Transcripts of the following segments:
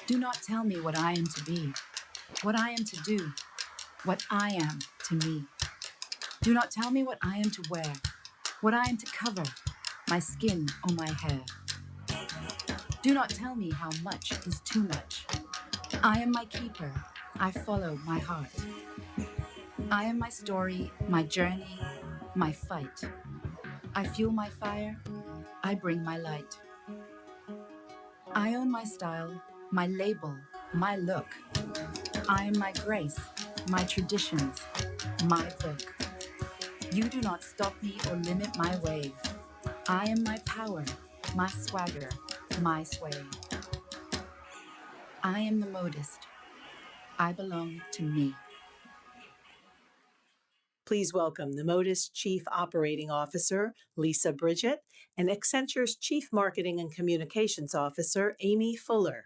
Do not tell me what I am to be, what I am to do, what I am to me. Do not tell me what I am to wear, what I am to cover, my skin or my hair. Do not tell me how much is too much. I am my keeper, I follow my heart. I am my story, my journey, my fight. I fuel my fire, I bring my light. I own my style, my label, my look. I am my grace, my traditions, my book. You do not stop me or limit my wave. I am my power, my swagger, my sway. I am the modist. I belong to me. Please welcome the Modus Chief Operating Officer, Lisa Bridget, and Accenture's Chief Marketing and Communications Officer, Amy Fuller.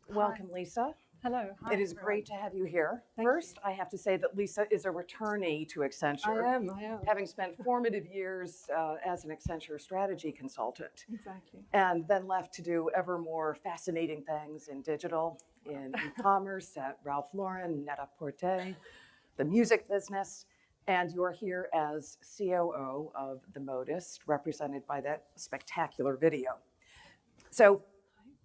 Welcome, Lisa. Hello. Hi, It is everyone. great to have you here. Thank First, I have to say that Lisa is a returnee to Accenture. I am. Having spent formative years as an Accenture strategy consultant, Exactly. and then left to do ever more fascinating things in digital, in e-commerce at Ralph Lauren, Net-a-Porter, the music business, and you're here as COO of The Modist, represented by that spectacular video. So,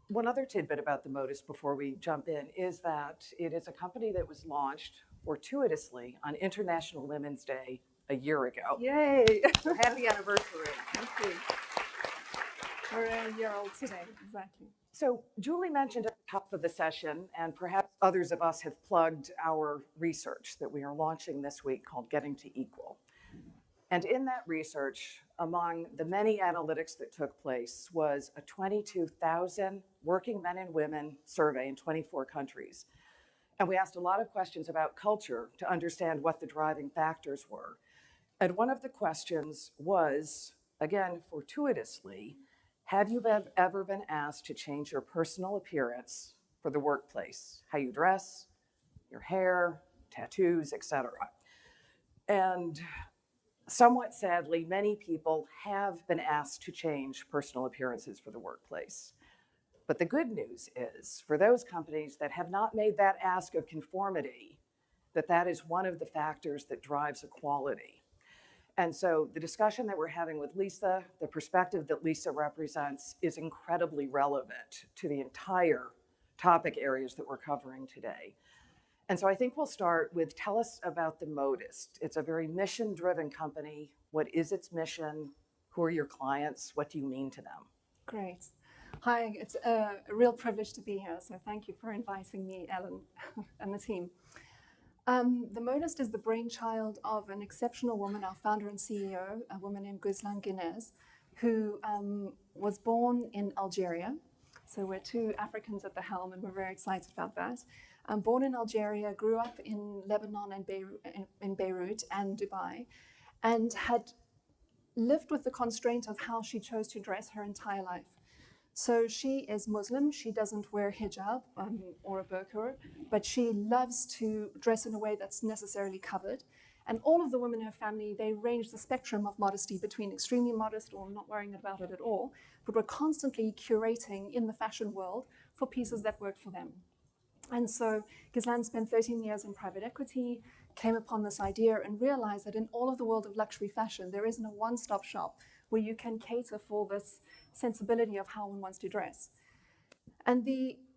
one other tidbit about the Modus before we jump in is that it is a company that was launched fortuitously on International Women's Day a year ago. Yay. So happy anniversary. Thank you. We're a year old today. Exactly. So Julie mentioned at the top of the session, and perhaps others of us have plugged our research that we are launching this week called Getting to Equal. And in that research, among the many analytics that took place was a 22,000 working men and women survey in 24 countries. And we asked a lot of questions about culture to understand what the driving factors were. And one of the questions was, again, fortuitously, have you ever been asked to change your personal appearance for the workplace? How you dress, your hair, tattoos, etc. And somewhat sadly, many people have been asked to change personal appearances for the workplace. But the good news is, for those companies that have not made that ask of conformity, that is one of the factors that drives equality. And so the discussion that we're having with Lisa, the perspective that Lisa represents, is incredibly relevant to the entire topic areas that we're covering today. And so I think we'll start with, tell us about The Modist. It's a very mission-driven company. What is its mission? Who are your clients? What do you mean to them? Great. Hi, it's a real privilege to be here. So thank you for inviting me, Ellen, and the team. The Modist is the brainchild of an exceptional woman, our founder and CEO, a woman named Guzlan Guinez, who was born in Algeria. So we're two Africans at the helm, and we're very excited about that. Born in Algeria, grew up in Lebanon and Beirut and Dubai, and had lived with the constraint of how she chose to dress her entire life. So she is Muslim. She doesn't wear hijab or a burqa, but she loves to dress in a way that's necessarily covered. And all of the women in her family, they range the spectrum of modesty between extremely modest or not worrying about it at all, but were constantly curating in the fashion world for pieces that worked for them. And so Gizlan spent 13 years in private equity, came upon this idea and realized that in all of the world of luxury fashion, there isn't a one-stop shop where you can cater for this sensibility of how one wants to dress. And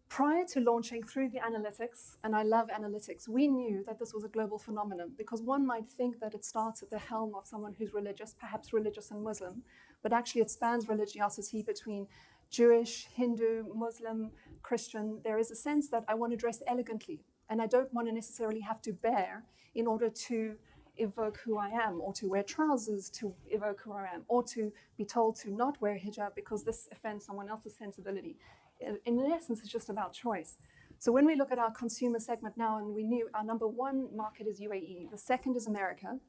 prior to launching through the analytics, and I love analytics, we knew that this was a global phenomenon because one might think that it starts at the helm of someone who's religious, perhaps religious and Muslim, but actually it spans religiosity between Jewish, Hindu, Muslim, Christian. There is a sense that I want to dress elegantly, and I don't want to necessarily have to bear in order to evoke who I am, or to wear trousers to evoke who I am, or to be told to not wear hijab because this offends someone else's sensibility. In essence, it's just about choice. So when we look at our consumer segment now, and we knew our number one market is UAE, the second is America,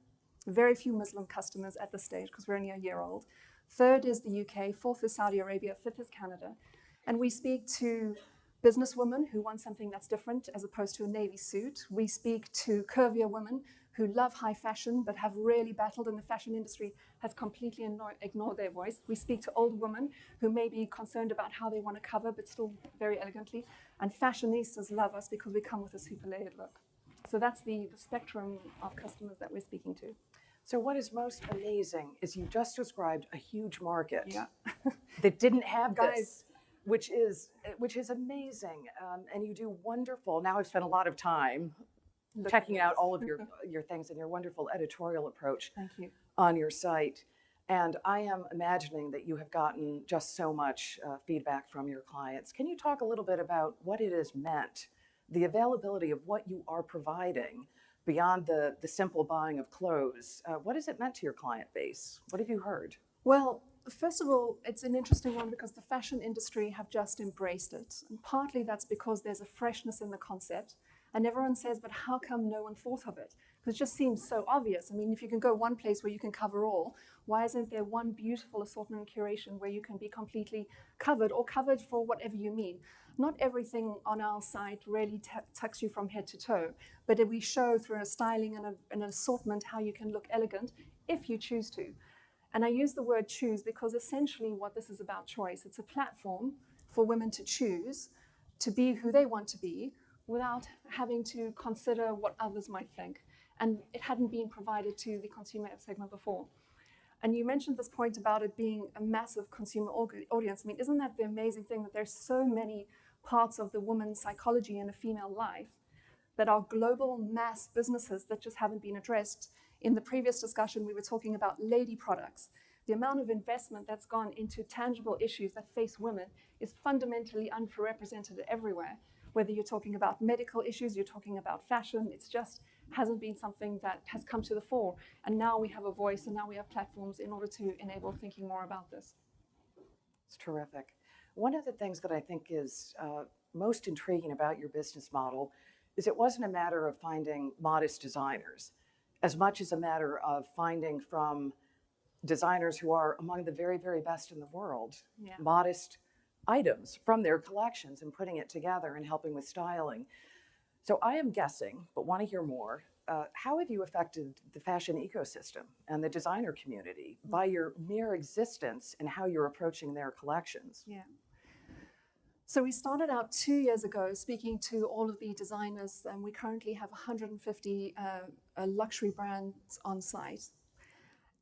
very few Muslim customers at this stage because we're only a year old. Third is the UK, fourth is Saudi Arabia, fifth is Canada. And we speak to businesswomen who want something that's different as opposed to a navy suit. We speak to curvier women who love high fashion but have really battled in the fashion industry has completely ignored their voice. We speak to old women who may be concerned about how they want to cover but still very elegantly. And fashionistas love us because we come with a super layered look. So that's the spectrum of customers that we're speaking to. So what is most amazing is you just described a huge market Yeah. that didn't have Guys. this, which is amazing, and you do wonderful. Now I've spent a lot of time checking out all of your things and your wonderful editorial approach Thank you. on your site. And I am imagining that you have gotten just so much feedback from your clients. Can you talk a little bit about what it has meant, the availability of what you are providing beyond the simple buying of clothes? What has it meant to your client base? What have you heard? Well, first of all, it's an interesting one because the fashion industry have just embraced it. And partly that's because there's a freshness in the concept. And everyone says, but how come no one thought of it? Because it just seems so obvious. I mean, if you can go one place where you can cover all, why isn't there one beautiful assortment and curation where you can be completely covered or covered for whatever you mean? Not everything on our site really tucks you from head to toe, but we show through a styling and an assortment how you can look elegant if you choose to. And I use the word choose because essentially what this is about choice. It's a platform for women to choose to be who they want to be without having to consider what others might think. And it hadn't been provided to the consumer segment before. And you mentioned this point about it being a massive consumer audience. I mean, isn't that the amazing thing that there's so many parts of the woman's psychology in a female life that are global mass businesses that just haven't been addressed? In the previous discussion, we were talking about lady products. The amount of investment that's gone into tangible issues that face women is fundamentally underrepresented everywhere. Whether you're talking about medical issues, you're talking about fashion, it's just hasn't been something that has come to the fore. And now we have a voice and now we have platforms in order to enable thinking more about this. It's terrific. One of the things that I think is most intriguing about your business model is it wasn't a matter of finding modest designers, as much as a matter of finding from designers who are among the very, very best in the world, modest items from their collections and putting it together and helping with styling. So I am guessing, but want to hear more, how have you affected the fashion ecosystem and the designer community by your mere existence and how you're approaching their collections? Yeah. So we started out 2 years ago speaking to all of the designers, and we currently have 150 luxury brands on site.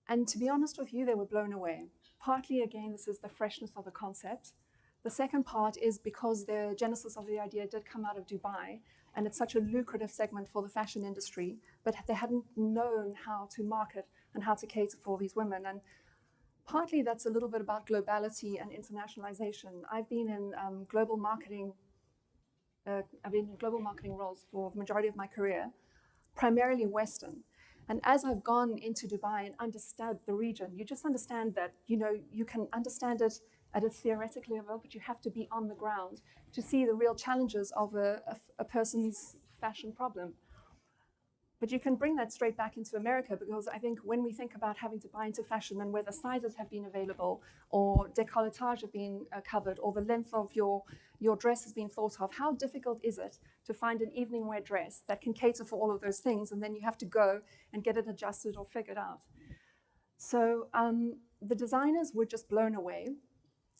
And to be honest with you, they were blown away. Partly, again, this is the freshness of the concept. The second part is because the genesis of the idea did come out of Dubai, and it's such a lucrative segment for the fashion industry, but they hadn't known how to market and how to cater for these women. And partly that's a little bit about globality and internationalization. I've been in global marketing roles for the majority of my career, primarily Western. And as I've gone into Dubai and understood the region, you just understand that, you can understand it at a theoretical level, but you have to be on the ground to see the real challenges of a person's fashion problem. But you can bring that straight back into America, because I think when we think about having to buy into fashion and whether sizes have been available or décolletage have been covered or the length of your dress has been thought of, how difficult is it to find an evening wear dress that can cater for all of those things, and then you have to go and get it adjusted or figured out. So the designers were just blown away.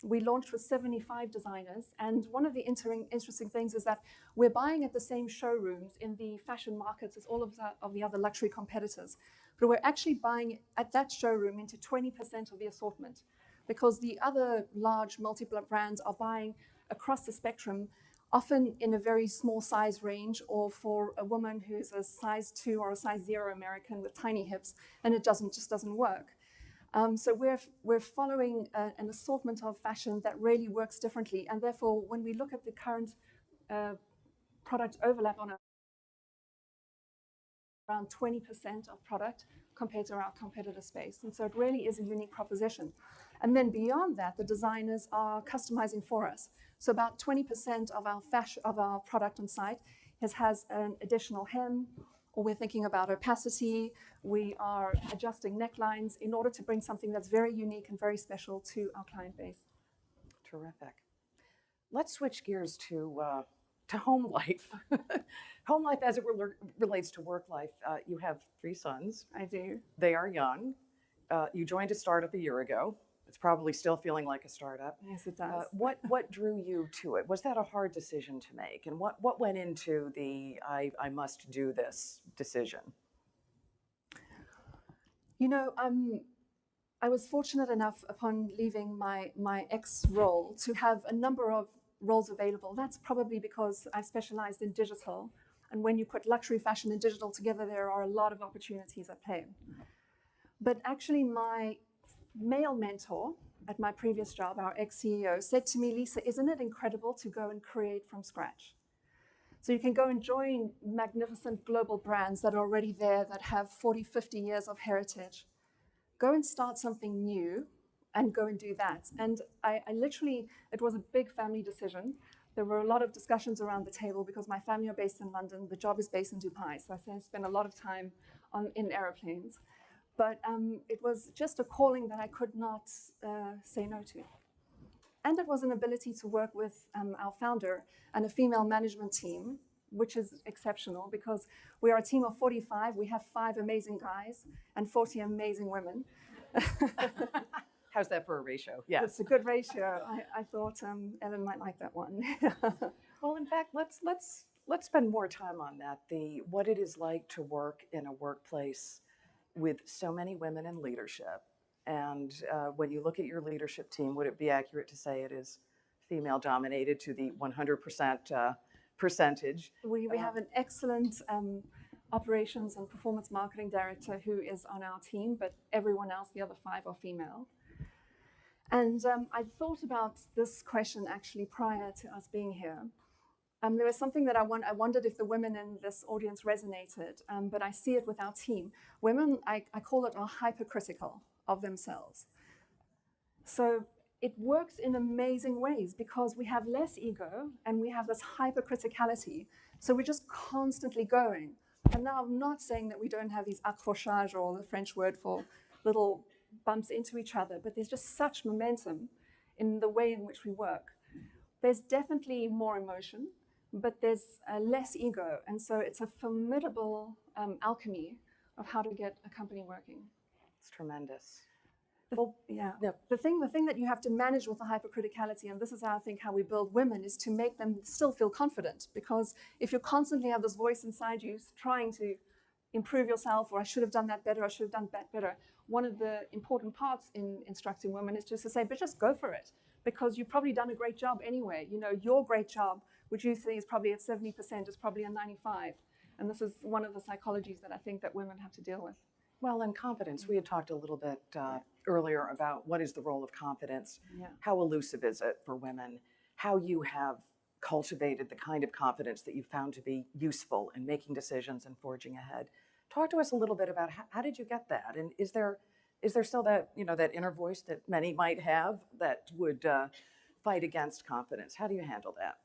We launched with 75 designers, and one of the interesting things is that we're buying at the same showrooms in the fashion markets as all of the other luxury competitors, but we're actually buying at that showroom into 20% of the assortment, because the other large multiple brands are buying across the spectrum, often in a very small size range, or for a woman who's a size 2 or a size 0 American with tiny hips, and it just doesn't work. So we're following an assortment of fashion that really works differently, and therefore when we look at the current product overlap on around 20% of product compared to our competitor space, and so it really is a unique proposition. And then beyond that, the designers are customizing for us. So about 20% of our product on site has an additional hem, or we're thinking about opacity. We are adjusting necklines in order to bring something that's very unique and very special to our client base. Terrific. Let's switch gears to to home life. Home life as it relates to work life. You have 3 sons. I do. They are young. You joined a startup a year ago. It's probably still feeling like a startup. Yes, it does. What drew you to it? Was that a hard decision to make? And what went into the I must do this decision? You know, I was fortunate enough upon leaving my ex role to have a number of roles available. That's probably because I specialized in digital. And when you put luxury fashion and digital together, there are a lot of opportunities at play. But actually, my male mentor at my previous job, our ex-CEO, said to me, Lisa, isn't it incredible to go and create from scratch? So you can go and join magnificent global brands that are already there, that have 40, 50 years of heritage. Go and start something new and go and do that. And I literally, it was a big family decision. There were a lot of discussions around the table because my family are based in London, the job is based in Dubai, so I spent a lot of time in airplanes. But it was just a calling that I could not say no to. And it was an ability to work with our founder and a female management team, which is exceptional because we are a team of 45. We have 5 amazing guys and 40 amazing women. How's that for a ratio? Yeah. It's a good ratio. I thought Ellen might like that one. Well, in fact, let's spend more time on that. What it is like to work in a workplace with so many women in leadership. And when you look at your leadership team, would it be accurate to say it is female dominated to the 100% percentage? We have an excellent operations and performance marketing director who is on our team, but everyone else, the other 5 are female. And I thought about this question actually prior to us being here. There was something that I wondered if the women in this audience resonated, but I see it with our team. Women, I call it, are hypercritical of themselves. So it works in amazing ways because we have less ego and we have this hypercriticality. So we're just constantly going. And now I'm not saying that we don't have these accrochages, or the French word for little bumps into each other, but there's just such momentum in the way in which we work. There's definitely more emotion, but there's less ego. And so it's a formidable alchemy of how to get a company working. It's tremendous. The thing that you have to manage with the hypercriticality, and this is how I think how we build women, is to make them still feel confident. Because if you constantly have this voice inside you trying to improve yourself, or I should have done that better, I should have done that better, one of the important parts in instructing women is just to say, but just go for it. Because you've probably done a great job anyway. You know, your great job, which you think is probably at 70%, is probably a 95. And this is one of the psychologies that I think that women have to deal with. Well, and confidence. We had talked a little bit earlier about what is the role of confidence, Yeah. how elusive is it for women, how you have cultivated the kind of confidence that you found to be useful in making decisions and forging ahead. Talk to us a little bit about how did you get that, and is there still that that inner voice that many might have that would fight against confidence? How do you handle that?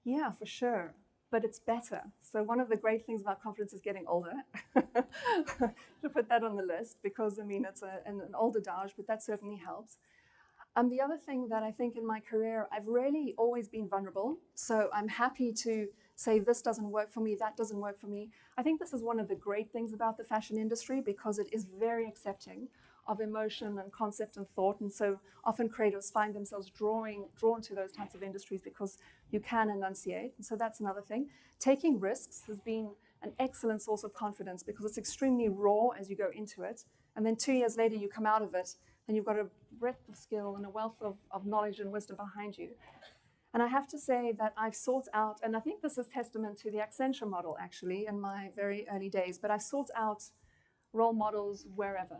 Yeah, for sure. But it's better. So one of the great things about confidence is getting older. To put that on the list, because I mean it's an older adage, but that certainly helps. The other thing that I think in my career, I've really always been vulnerable. So I'm happy to say this doesn't work for me, that doesn't work for me. I think this is one of the great things about the fashion industry because it is very accepting of emotion and concept and thought. And so often creators find themselves drawn to those types of industries because you can enunciate. And so that's another thing. Taking risks has been an excellent source of confidence because it's extremely raw as you go into it. And then 2 years later, you come out of it and you've got a breadth of skill and a wealth of knowledge and wisdom behind you. And I have to say that I've sought out, and I think this is testament to the Accenture model actually in my very early days, but I've sought out role models wherever,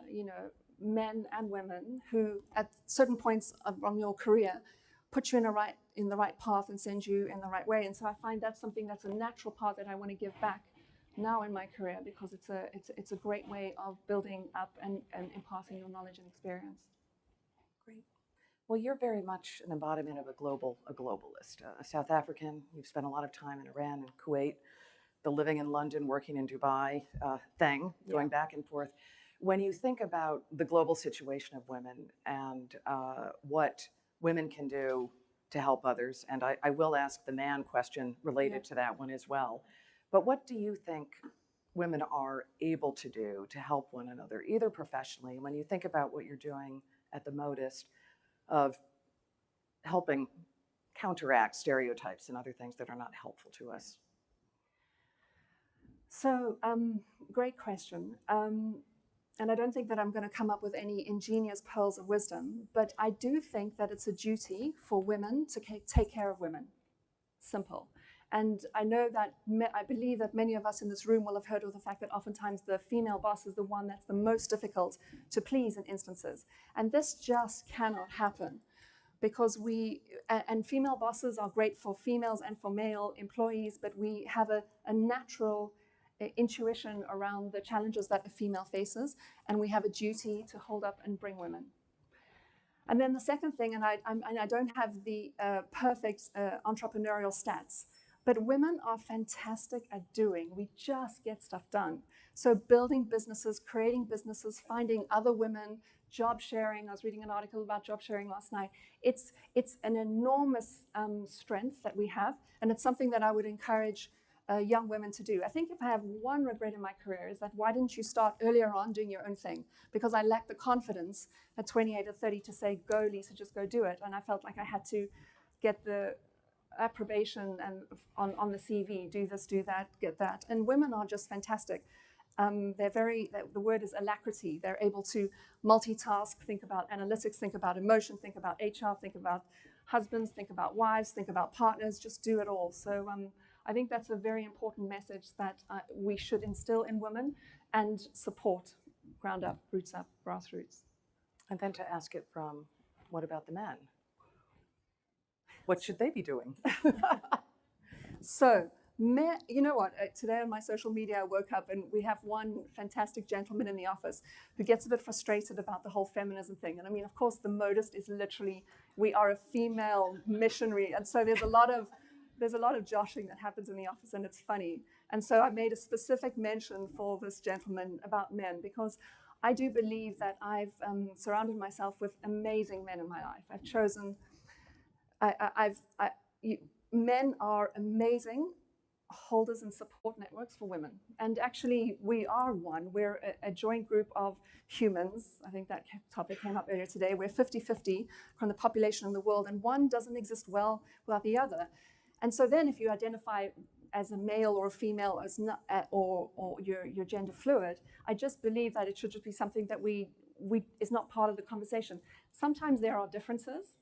men and women who at certain points on your career put you in the right path and send you in the right way. And so I find that's something that's a natural part that I want to give back now in my career because it's a great way of building up and imparting your knowledge and experience. Great. Well, you're very much an embodiment of a globalist, a South African. You've spent a lot of time in Iran and Kuwait, the living in London, working in Dubai thing, going back and forth. When you think about the global situation of women and what women can do to help others. And I will ask the man question related to that one as well. But what do you think women are able to do to help one another, either professionally, when you think about what you're doing at the Modist, of helping counteract stereotypes and other things that are not helpful to us? So, great question. And I don't think that I'm going to come up with any ingenious pearls of wisdom, but I do think that it's a duty for women to take care of women. Simple. And I know that, I believe that many of us in this room will have heard of the fact that oftentimes the female boss is the one that's the most difficult to please in instances. And this just cannot happen, because and female bosses are great for females and for male employees, but we have a natural intuition around the challenges that a female faces, and we have a duty to hold up and bring women. And then the second thing, and I don't have the perfect entrepreneurial stats, but women are fantastic at doing. We just get stuff done. So building businesses, creating businesses, finding other women, job sharing. I was reading an article about job sharing last night. It's an enormous strength that we have, and it's something that I would encourage young women to do. I think if I have one regret in my career is that why didn't you start earlier on doing your own thing? Because I lacked the confidence at 28 or 30 to say, go Lisa, just go do it. And I felt like I had to get the approbation and on the CV, do this, do that, get that. And women are just fantastic. The word is alacrity. They're able to multitask, think about analytics, think about emotion, think about HR, think about husbands, think about wives, think about partners, just do it all. So I think that's a very important message that we should instill in women and support ground up, roots up, grassroots. And then to ask it from, what about the men? What should they be doing? So, you know what? Today on my social media, I woke up and we have one fantastic gentleman in the office who gets a bit frustrated about the whole feminism thing. And I mean, of course, the Modist is literally, we are a female missionary. And so there's a lot of joshing that happens in the office, and it's funny. And so I made a specific mention for this gentleman about men, because I do believe that I've surrounded myself with amazing men in my life. I've chosen, men are amazing holders and support networks for women. And actually, we are one. We're a joint group of humans. I think that topic came up earlier today. We're 50-50 from the population in the world, and one doesn't exist well without the other. And so then if you identify as a male or a female, as not, or you're gender fluid, I just believe that it should just be something that is not part of the conversation. Sometimes there are differences,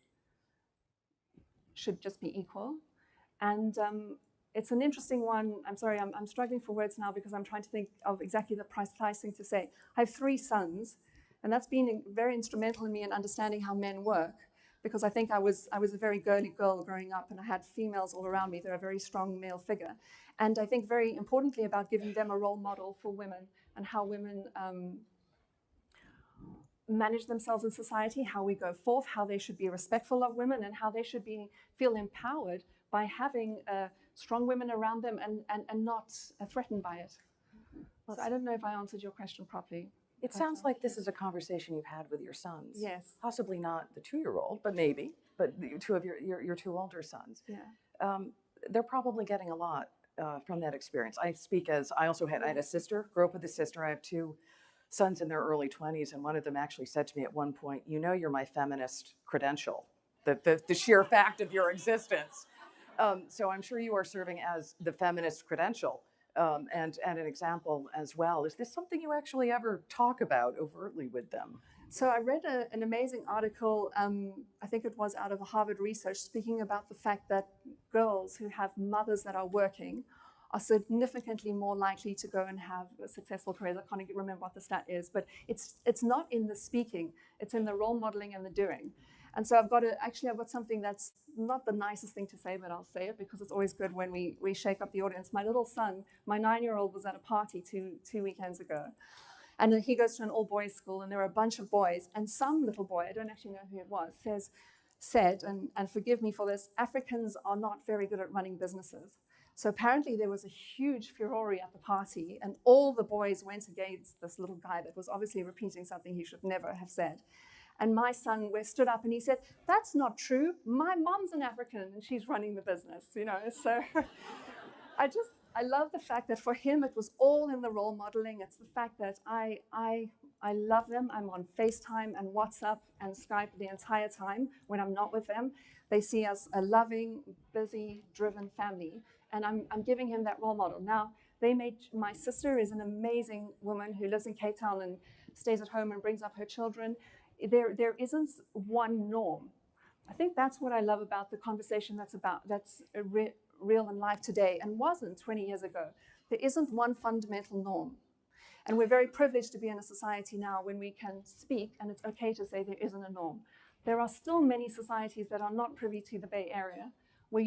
should just be equal. And it's an interesting one. I'm sorry, I'm struggling for words now because I'm trying to think of exactly the precise thing to say. I have 3 sons, and that's been very instrumental in me in understanding how men work, because I think I was a very girly girl growing up, and I had females all around me. They're a very strong male figure. And I think very importantly about giving them a role model for women and how women manage themselves in society, how we go forth, how they should be respectful of women, and how they should feel empowered by having strong women around them and not threatened by it. So I don't know if I answered your question properly. It sounds like this is a conversation you've had with your sons. Yes. Possibly not the 2-year-old, but maybe. But 2 of your 2 older sons. Yeah. They're probably getting a lot from that experience. I speak as, I had a sister, grew up with a sister. I have 2 sons in their early 20s, and one of them actually said to me at one point, you know, you're my feminist credential, the sheer fact of your existence. So I'm sure you are serving as the feminist credential and an example as well. Is this something you actually ever talk about overtly with them? So I read an amazing article, I think it was out of Harvard research, speaking about the fact that girls who have mothers that are working are significantly more likely to go and have a successful career. I can't remember what the stat is, but it's not in the speaking, it's in the role modeling and the doing. And so I've got something that's not the nicest thing to say, but I'll say it because it's always good when we shake up the audience. My little son, my 9-year-old, was at a party two weekends ago. And he goes to an all-boys school, and there are a bunch of boys. And some little boy, I don't actually know who it was, said, and forgive me for this, Africans are not very good at running businesses. So apparently there was a huge furore at the party, and all the boys went against this little guy that was obviously repeating something he should never have said. And my son stood up and he said, "That's not true. My mom's an African and she's running the business," you know. So I love the fact that for him it was all in the role modeling. It's the fact that I love them. I'm on FaceTime and WhatsApp and Skype the entire time when I'm not with them. They see us a loving, busy, driven family, and I'm giving him that role model. Now, my sister is an amazing woman who lives in Cape Town and stays at home and brings up her children. There isn't one norm. I think that's what I love about the conversation that's real in life today and wasn't 20 years ago. There isn't one fundamental norm. And we're very privileged to be in a society now when we can speak and it's okay to say there isn't a norm. There are still many societies that are not privy to the Bay Area where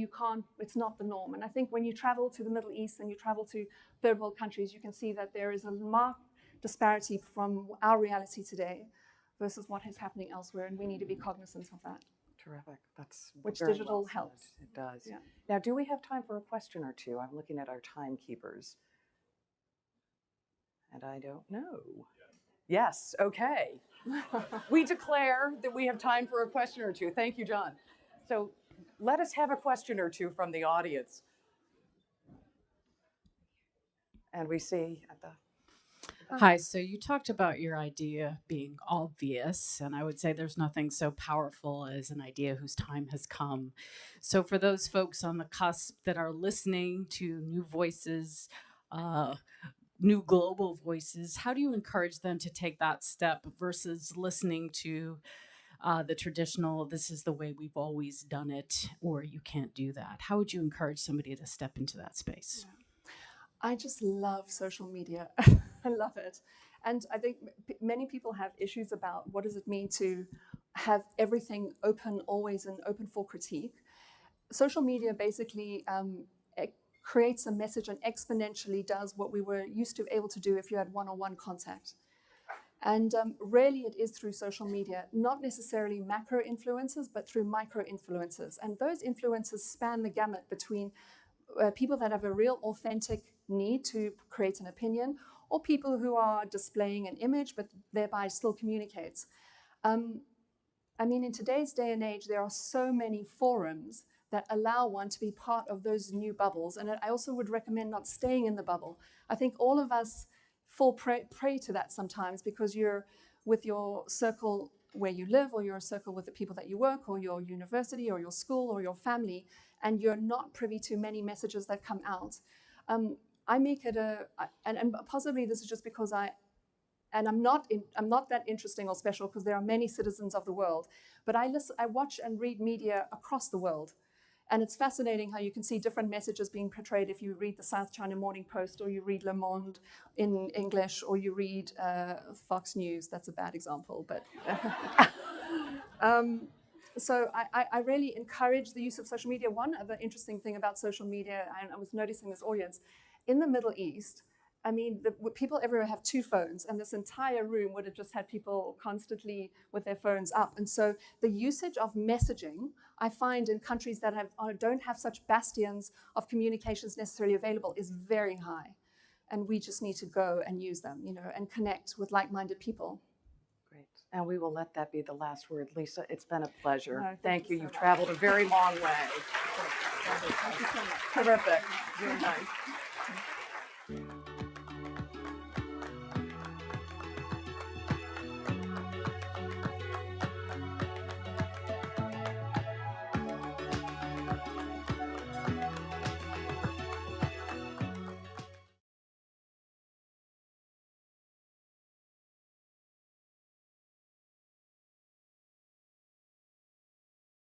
it's not the norm. And I think when you travel to the Middle East and you travel to third world countries, you can see that there is a marked disparity from our reality today versus what is happening elsewhere, and we need to be cognizant of that. Terrific. That's which very digital well said. helps. It does. Yeah. Now, do we have time for a question or two? I'm looking at our timekeepers. And I don't know. Yes, okay. We declare that we have time for a question or two. Thank you, John. So let us have a question or two from the audience. And we see at the... Hi, so you talked about your idea being obvious, and I would say there's nothing so powerful as an idea whose time has come. So for those folks on the cusp that are listening to new voices, new global voices, how do you encourage them to take that step versus listening to the traditional, this is the way we've always done it, or you can't do that? How would you encourage somebody to step into that space? Yeah. I just love social media. I love it. And I think many people have issues about what does it mean to have everything open always and open for critique. Social media basically creates a message and exponentially does what we were used to able to do if you had one-on-one contact. And really it is through social media, not necessarily macro influences, but through micro influences. And those influences span the gamut between people that have a real authentic need to create an opinion, or people who are displaying an image, but thereby still communicates. I mean, in today's day and age, there are so many forums that allow one to be part of those new bubbles. And I also would recommend not staying in the bubble. I think all of us fall prey to that sometimes because you're with your circle where you live, or your circle with the people that you work, or your university, or your school, or your family, and you're not privy to many messages that come out. I make it and possibly this is just because I'm not that interesting or special because there are many citizens of the world, but I watch and read media across the world. And it's fascinating how you can see different messages being portrayed if you read the South China Morning Post, or you read Le Monde in English, or you read Fox News. That's a bad example, but... So I really encourage the use of social media. One other interesting thing about social media, and I was noticing this audience, in the Middle East, I mean, people everywhere have two phones, and this entire room would have just had people constantly with their phones up. And so the usage of messaging, I find in countries that don't have such bastions of communications necessarily available, is very high. And we just need to go and use them, you know, and connect with like-minded people. Great. And we will let that be the last word. Lisa, it's been a pleasure. No, thank you. so You've much. traveled a very long way. Thank you so much. Terrific. Very nice.